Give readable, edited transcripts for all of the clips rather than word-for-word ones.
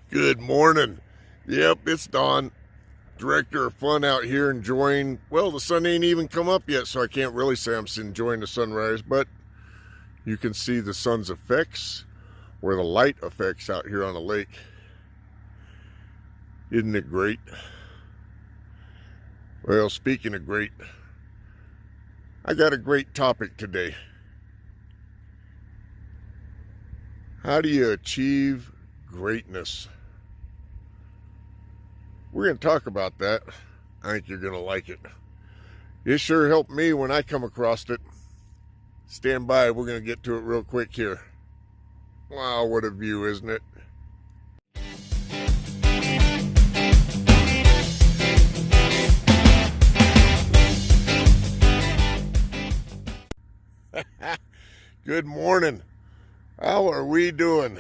Good morning. Yep, it's Don, director of fun out here enjoying, well, the sun ain't even come up yet, so I can't really say I'm enjoying the sunrise, but you can see the sun's effects or the light effects out here on the lake. Isn't it great? Well, speaking of great, I got a great topic today. How do you achieve greatness? We're going to talk about that. I think you're going to like it. It sure helped me when I come across it. Stand by, we're going to get to it real quick here. Wow, what a view, isn't it? Good morning. How are we doing?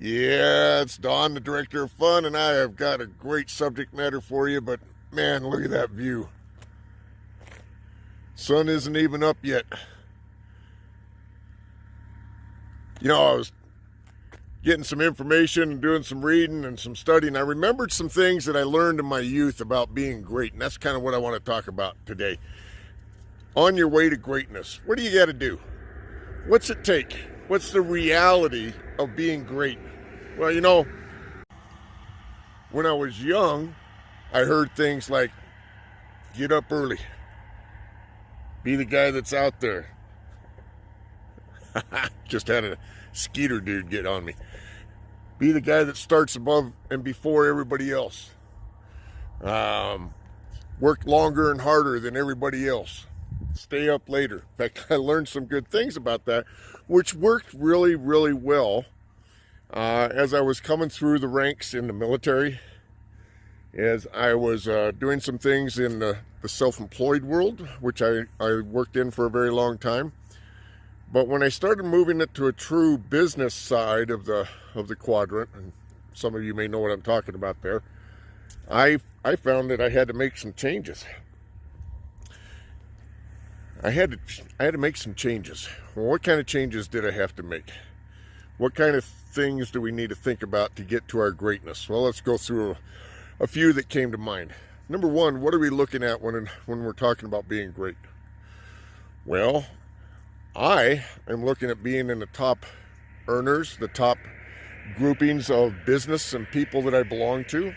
Yeah, it's Don, the director of fun, and I have got a great subject matter for you, but man, look at that view. Sun isn't even up yet. You know, I was getting some information and doing some reading and some studying. I remembered some things that I learned in my youth about being great, and that's kind of what I want to talk about today. On your way to greatness, what do you got to do? What's it take? What's the reality of being great? Well, you know, when I was young, I heard things like, get up early. Be the guy that's out there. Just had a skeeter dude get on me. Be the guy that starts above and before everybody else. Work longer and harder than everybody else. Stay up later. In fact, I learned some good things about that, which worked really, really well as I was coming through the ranks in the military, as I was doing some things in the self-employed world, which I worked in for a very long time. But when I started moving it to a true business side of the quadrant, and some of you may know what I'm talking about there, I found that I had to make some changes. I had to make some changes. Well, what kind of changes did I have to make? What kind of things do we need to think about to get to our greatness? Well, let's go through a few that came to mind. Number one, what are we looking at when we're talking about being great? Well, I am looking at being in the top earners, the top groupings of business and people that I belong to,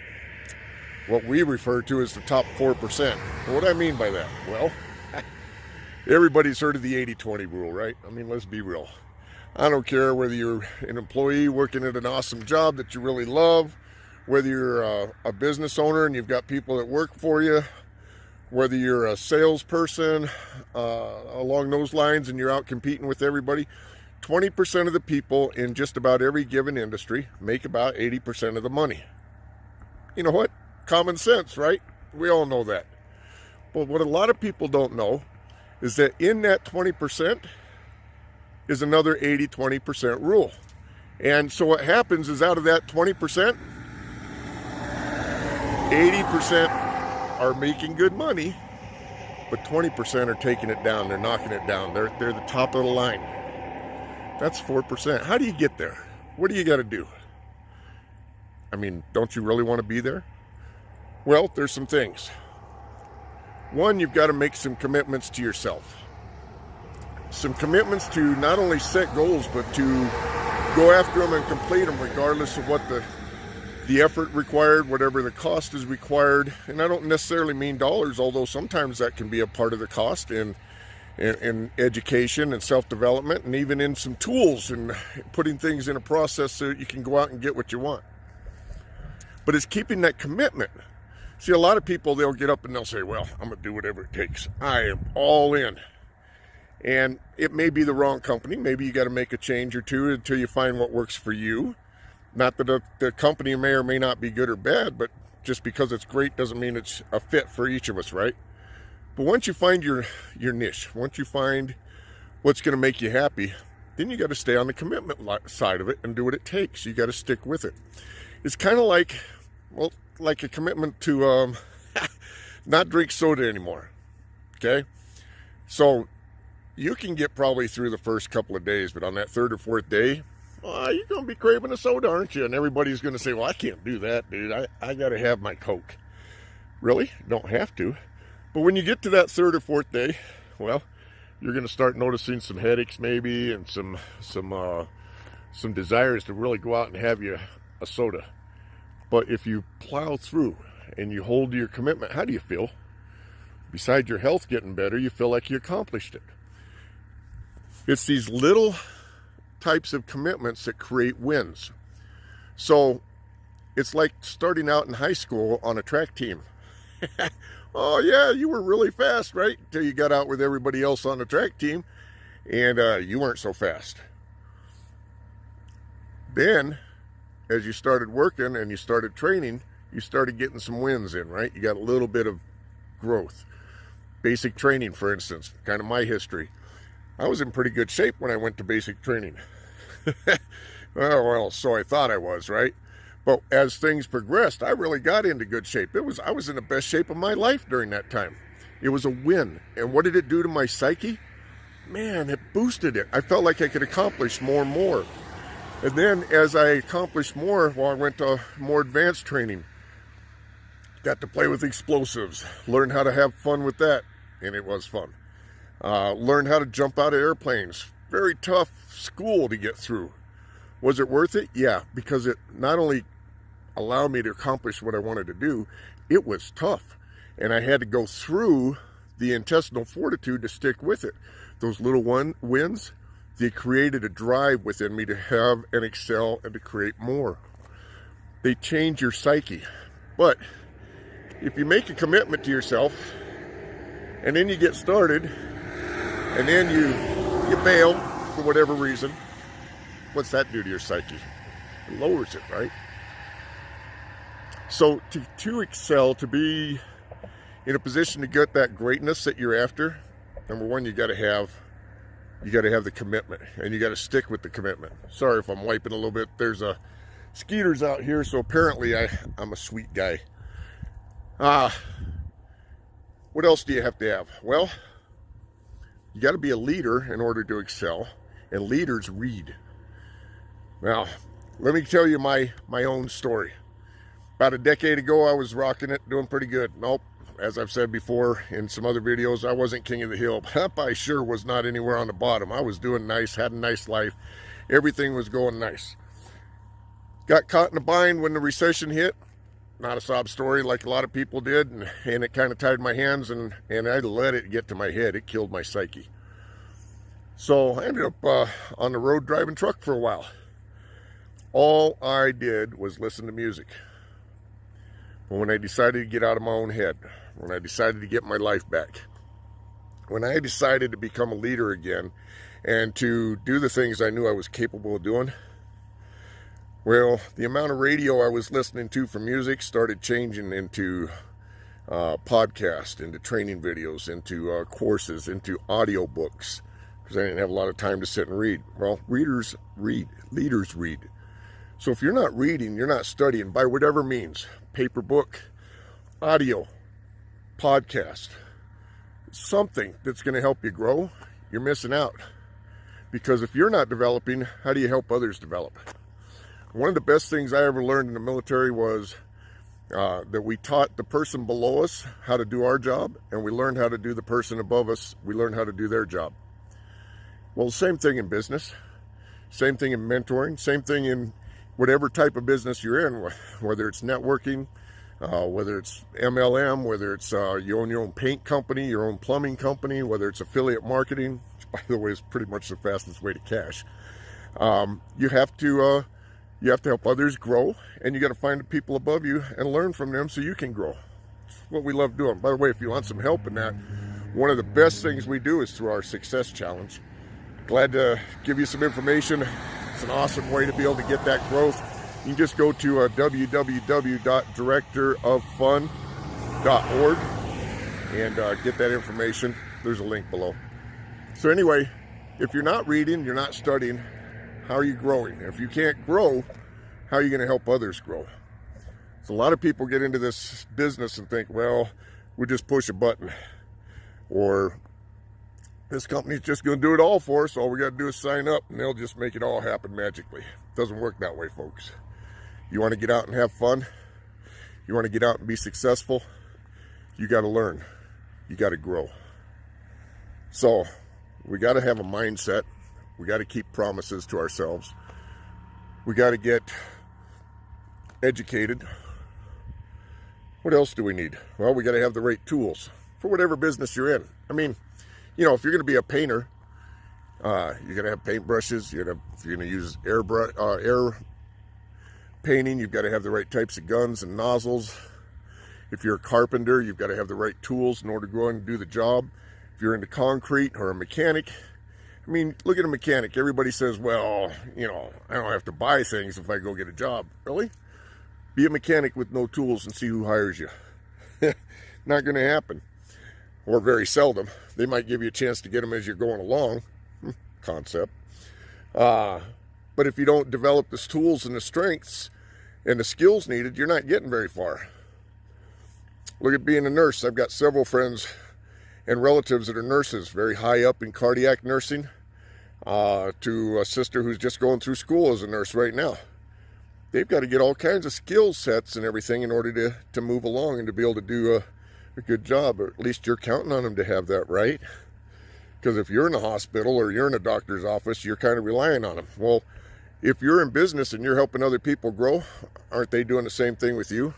what we refer to as the top 4%. What do I mean by that? Well, everybody's heard of the 80-20 rule, right? I mean, let's be real. I don't care whether you're an employee working at an awesome job that you really love, whether you're a business owner and you've got people that work for you, whether you're a salesperson along those lines and you're out competing with everybody. 20% of the people in just about every given industry make about 80% of the money. You know what? Common sense, right? We all know that. But what a lot of people don't know is that in that 20% is another 80-20% rule. And so what happens is out of that 20%, 80% are making good money, but 20% are taking it down. They're knocking it down. They're the top of the line. That's 4%. How do you get there? What do you got to do? I mean, don't you really want to be there? Well, there's some things. One, you've got to make some commitments to yourself. Some commitments to not only set goals, but to go after them and complete them regardless of what the effort required, whatever the cost is required. And I don't necessarily mean dollars, although sometimes that can be a part of the cost in education and self-development, and even in some tools and putting things in a process so that you can go out and get what you want. But it's keeping that commitment. See, a lot of people, they'll get up and they'll say, well, I'm going to do whatever it takes. I am all in. And it may be the wrong company. Maybe you got to make a change or two until you find what works for you. Not that the company may or may not be good or bad, but just because it's great doesn't mean it's a fit for each of us, right? But once you find your niche, once you find what's going to make you happy, then you got to stay on the commitment side of it and do what it takes. You got to stick with it. It's kind of like, well, like a commitment to not drink soda anymore. Okay? So you can get probably through the first couple of days, but on that third or fourth day, You're going to be craving a soda, aren't you? And everybody's going to say, well, I can't do that, dude. I got to have my Coke. Really? Don't have to. But when you get to that third or fourth day, well, you're going to start noticing some headaches maybe, and some desires to really go out and have you a soda. But if you plow through and you hold to your commitment, how do you feel? Besides your health getting better, you feel like you accomplished it. It's these little types of commitments that create wins. So it's like starting out in high school on a track team. Oh yeah, you were really fast, right? Until you got out with everybody else on the track team and you weren't so fast. Then as you started working and you started training, you started getting some wins in, right? You got a little bit of growth. Basic training, for instance, kind of my history. I was in pretty good shape when I went to basic training. Well, so I thought I was, right? But as things progressed, I really got into good shape. I was in the best shape of my life during that time. It was a win. And what did it do to my psyche? Man, it boosted it. I felt like I could accomplish more and more. And then as I accomplished more, well, I went to more advanced training. Got to play with explosives. Learned how to have fun with that. And it was fun. Learned how to jump out of airplanes. Very tough school to get through. Was it worth it? Yeah, because it not only allowed me to accomplish what I wanted to do, it was tough. And I had to go through the intestinal fortitude to stick with it. Those little wins, they created a drive within me to have and excel and to create more. They change your psyche. But if you make a commitment to yourself, and then you get started, and then you bail for whatever reason, what's that do to your psyche? It lowers it, right? So to excel, to be in a position to get that greatness that you're after, number one, you got to have the commitment, and you got to stick with the commitment. Sorry if I'm wiping a little bit. There's skeeters out here, so apparently I'm a sweet guy. What else do you have to have? Well, you got to be a leader in order to excel, and leaders read. Now, let me tell you my own story. About a decade ago, I was rocking it, doing pretty good. Nope, as I've said before in some other videos, I wasn't king of the hill, but I sure was not anywhere on the bottom. I was doing nice, had a nice life. Everything was going nice. Got caught in a bind when the recession hit. Not a sob story like a lot of people did, and it kind of tied my hands, and I let it get to my head. It killed my psyche. So I ended up on the road driving truck for a while. All I did was listen to music. But when I decided to get out of my own head, when I decided to get my life back, when I decided to become a leader again and to do the things I knew I was capable of doing, well, the amount of radio I was listening to for music started changing into podcasts, into training videos, into courses, into audio books, because I didn't have a lot of time to sit and read. Well, readers read, leaders read. So if you're not reading, you're not studying by whatever means, paper book, audio, podcast, something that's going to help you grow, you're missing out. Because if you're not developing, how do you help others develop? One of the best things I ever learned in the military was that we taught the person below us how to do our job, and we learned how to do the person above us, we learned how to do their job. Well, the same thing in business, same thing in mentoring, same thing in whatever type of business you're in, whether it's networking, whether it's MLM, whether it's you own your own paint company, your own plumbing company, whether it's affiliate marketing, which by the way is pretty much the fastest way to cash. You have to help others grow, and you got to find the people above you and learn from them so you can grow. It's what we love doing. By the way, if you want some help in that, one of the best things we do is through our Success Challenge. Glad to give you some information. It's an awesome way to be able to get that growth. You can just go to www.directoroffun.org and get that information. There's a link below. So anyway, if you're not reading, you're not studying, how are you growing? If you can't grow, how are you going to help others grow? So a lot of people get into this business and think, well, we just push a button, or This company's just going to do it all for us. All we got to do is sign up, and they'll just make it all happen magically. It doesn't work that way, folks. You want to get out and have fun? You want to get out and be successful? You got to learn. You got to grow. So we got to have a mindset. We got to keep promises to ourselves. We got to get educated. What else do we need? Well, we got to have the right tools for whatever business you're in. I mean, you know, if you're going to be a painter, you're going to have paintbrushes. If you're going to use air painting, you've got to have the right types of guns and nozzles. If you're a carpenter, you've got to have the right tools in order to go in and do the job. If you're into concrete or a mechanic, I mean, look at a mechanic. Everybody says, well, you know, I don't have to buy things if I go get a job. Really? Be a mechanic with no tools and see who hires you. Not going to happen. Or very seldom. They might give you a chance to get them as you're going along. Concept. But if you don't develop the tools and the strengths and the skills needed, you're not getting very far. Look at being a nurse. I've got several friends and relatives that are nurses, very high up in cardiac nursing, to a sister who's just going through school as a nurse right now. They've got to get all kinds of skill sets and everything in order to move along and to be able to do a good job, or at least you're counting on them to have that, right? Because if you're in a hospital or you're in a doctor's office, you're kind of relying on them. Well, if you're in business and you're helping other people grow, aren't they doing the same thing with you?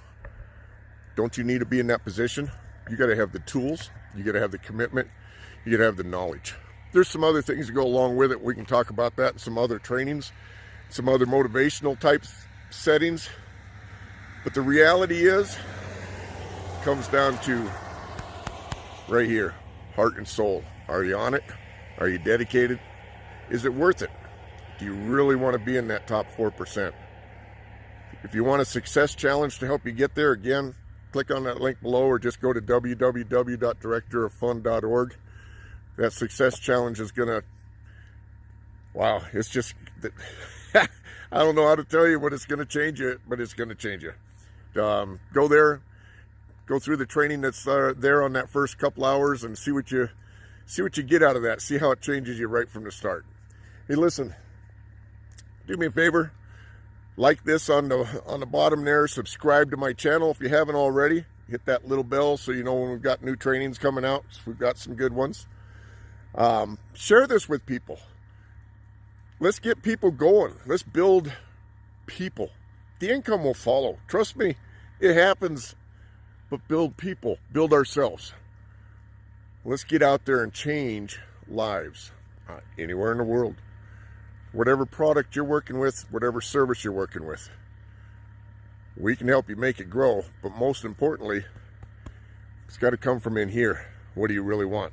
Don't you need to be in that position? You got to have the tools. You got to have the commitment. You got to have the knowledge. There's some other things that go along with it. We can talk about that in some other trainings, some other motivational type settings. But the reality is, it comes down to right here, heart and soul. Are you on it? Are you dedicated? Is it worth it? Do you really want to be in that top 4%? If you want a success challenge to help you get there, again, click on that link below or just go to www.directoroffun.org. That success challenge is going to, wow, it's just, I don't know how to tell you what it's going to change you, but it's going to change you. Go there, go through the training that's there on that first couple hours and see what you get out of that. See how it changes you right from the start. Hey, listen, do me a favor. Like this on the bottom there. Subscribe to my channel if you haven't already. Hit that little bell so you know when we've got new trainings coming out. We've got some good ones. Share this with people. Let's get people going. Let's build people. The income will follow. Trust me, it happens. But build people. Build ourselves. Let's get out there and change lives anywhere in the world. Whatever product you're working with, whatever service you're working with, we can help you make it grow. But most importantly, it's got to come from in here. What do you really want?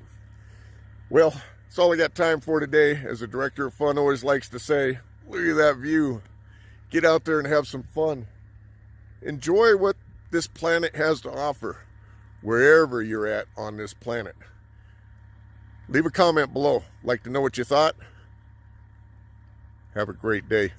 Well, that's all I got time for today. As the director of fun always likes to say, look at that view. Get out there and have some fun. Enjoy what this planet has to offer, wherever you're at on this planet. Leave a comment below. Like to know what you thought. Have a great day.